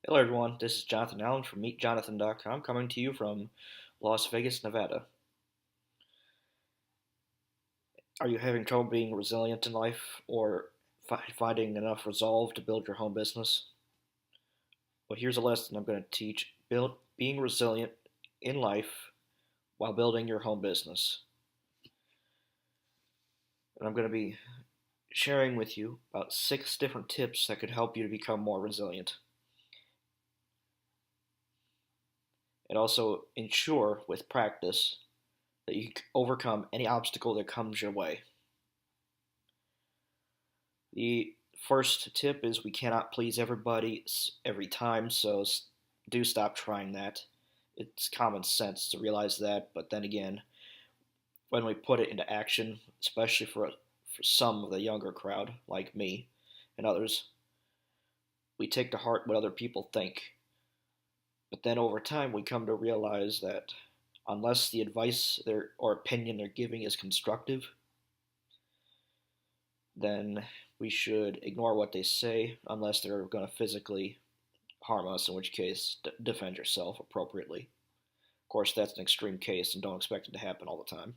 Hello, everyone. This is Jonathan Allen from MeetJonathan.com coming to you from Las Vegas, Nevada. Are you having trouble being resilient in life or finding enough resolve to build your home business? Well, here's a lesson I'm going to teach being resilient in life while building your home business. And I'm going to be sharing with you about 6 different tips that could help you to become more resilient and also ensure with practice that you overcome any obstacle that comes your way. The first tip is we cannot please everybody every time, so do stop trying that. It's common sense to realize that, but then again, when we put it into action, especially for some of the younger crowd like me and others, we take to heart what other people think. But then over time, we come to realize that unless the advice or opinion they're giving is constructive, then we should ignore what they say unless they're going to physically harm us, in which case, defend yourself appropriately. Of course, that's an extreme case and don't expect it to happen all the time.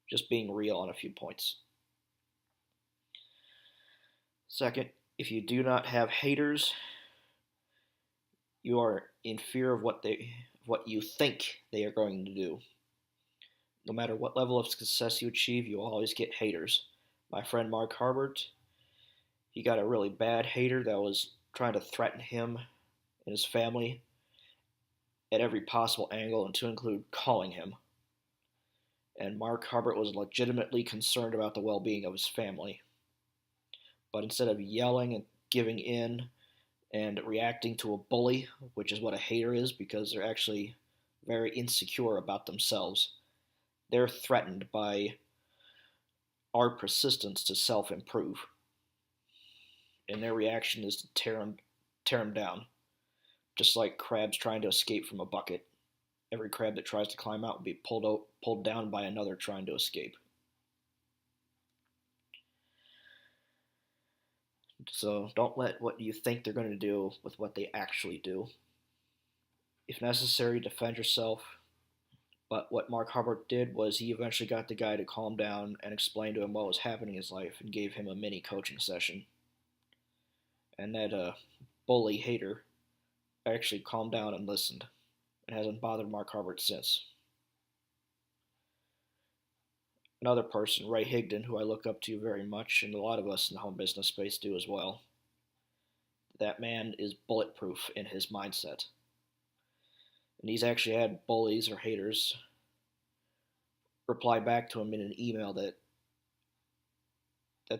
Just being real on a few points. Second, if you do not have haters, you are in fear of what you think they are going to do. No matter what level of success you achieve, you will always get haters. My friend Mark Harbert, he got a really bad hater that was trying to threaten him and his family at every possible angle, and to include calling him. And Mark Harbert was legitimately concerned about the well being of his family. But instead of yelling and giving in and reacting to a bully, which is what a hater is because they're actually very insecure about themselves, they're threatened by our persistence to self improve. And their reaction is to tear him down, just like crabs trying to escape from a bucket. Every crab that tries to climb out will be pulled down by another trying to escape. So don't let what you think they're going to do with what they actually do. If necessary, defend yourself. But what Mark Hubbard did was he eventually got the guy to calm down and explain to him what was happening in his life and gave him a mini coaching session. And that bully hater actually calmed down and listened and hasn't bothered Mark Hubbard since. Another person, Ray Higdon, who I look up to very much, and a lot of us in the home business space do as well. That man is bulletproof in his mindset. And he's actually had bullies or haters reply back to him in an email that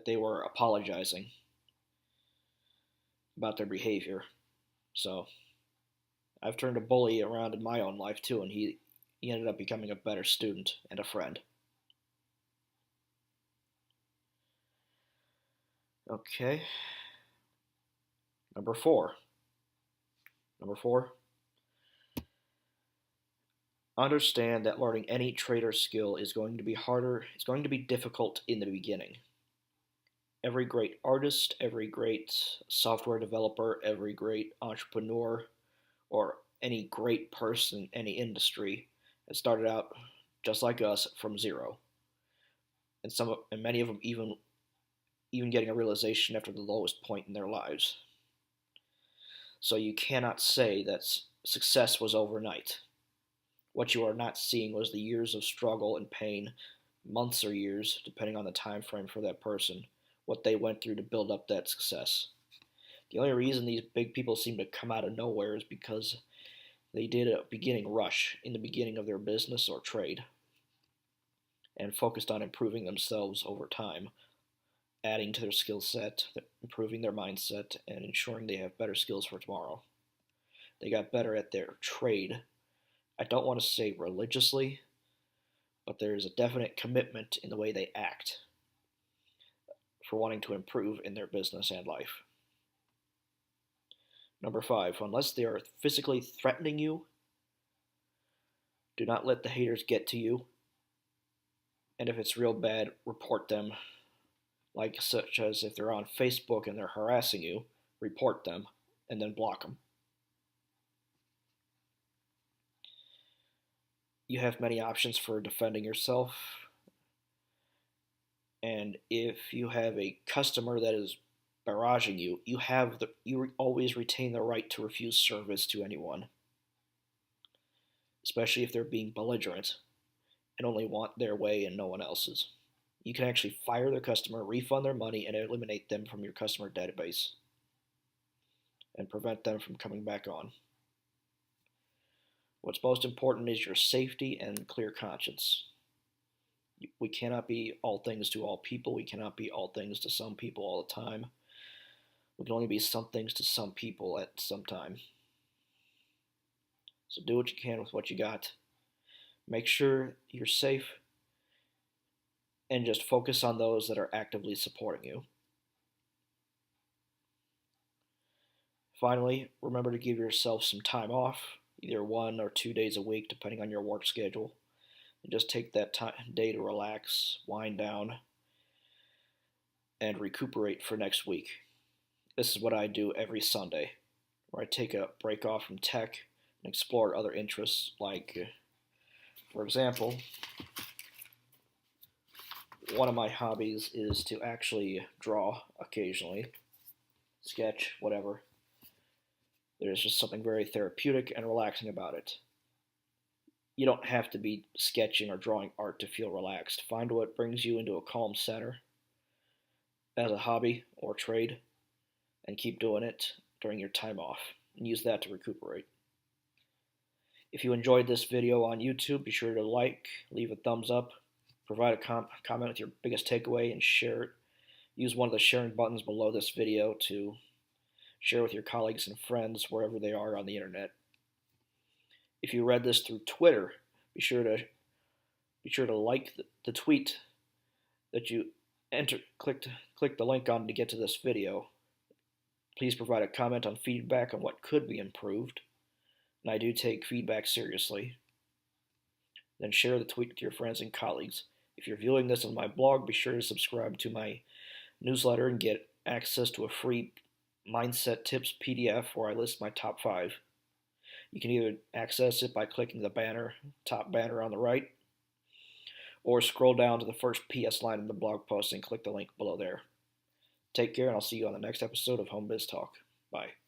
they were apologizing about their behavior. So I've turned a bully around in my own life too, and he ended up becoming a better student and a friend. Okay. Number four. Number four. Understand that learning any trade or skill is going to be harder. It's going to be difficult in the beginning. Every great artist, every great software developer, every great entrepreneur, or any great person in any industry has started out just like us from zero. And many of them even getting a realization after the lowest point in their lives. So you cannot say that success was overnight. What you are not seeing was the years of struggle and pain, months or years, depending on the time frame for that person, what they went through to build up that success. The only reason these big people seem to come out of nowhere is because they did a beginning rush in the beginning of their business or trade and focused on improving themselves over time, adding to their skill set, improving their mindset, and ensuring they have better skills for tomorrow. They got better at their trade. I don't want to say religiously, but there's a definite commitment in the way they act for wanting to improve in their business and life. Number five, unless they are physically threatening you, do not let the haters get to you. And if it's real bad, report them. Like such as if they're on Facebook and they're harassing you, report them and then block them. You have many options for defending yourself, and if you have a customer that is barraging you, you always retain the right to refuse service to anyone, especially if they're being belligerent and only want their way and no one else's. You can actually fire their customer, refund their money, and eliminate them from your customer database and prevent them from coming back on. What's most important is your safety and clear conscience. We cannot be all things to all people. We cannot be all things to some people all the time. We can only be some things to some people at some time. So do what you can with what you got. Make sure you're safe and just focus on those that are actively supporting you. Finally, remember to give yourself some time off, either 1 or 2 days a week, depending on your work schedule. And just take that day to relax, wind down, and recuperate for next week. This is what I do every Sunday, where I take a break off from tech and explore other interests, like, for example, one of my hobbies is to actually draw occasionally, sketch, whatever. There's just something very therapeutic and relaxing about it. You don't have to be sketching or drawing art to feel relaxed. Find what brings you into a calm center as a hobby or trade, and keep doing it during your time off, and use that to recuperate. If you enjoyed this video on YouTube, be sure to like, leave a thumbs up, provide a comment with your biggest takeaway, and share it. Use one of the sharing buttons below this video to share with your colleagues and friends wherever they are on the internet. If you read this through Twitter, be sure to like the tweet that you click the link on to get to this video. Please provide a comment on feedback on what could be improved, and I do take feedback seriously. Then share the tweet with your friends and colleagues. If you're viewing this on my blog, be sure to subscribe to my newsletter and get access to a free Mindset Tips PDF where I list my top 5. You can either access it by clicking the top banner on the right, or scroll down to the first PS line in the blog post and click the link below there. Take care, and I'll see you on the next episode of Home Biz Talk. Bye.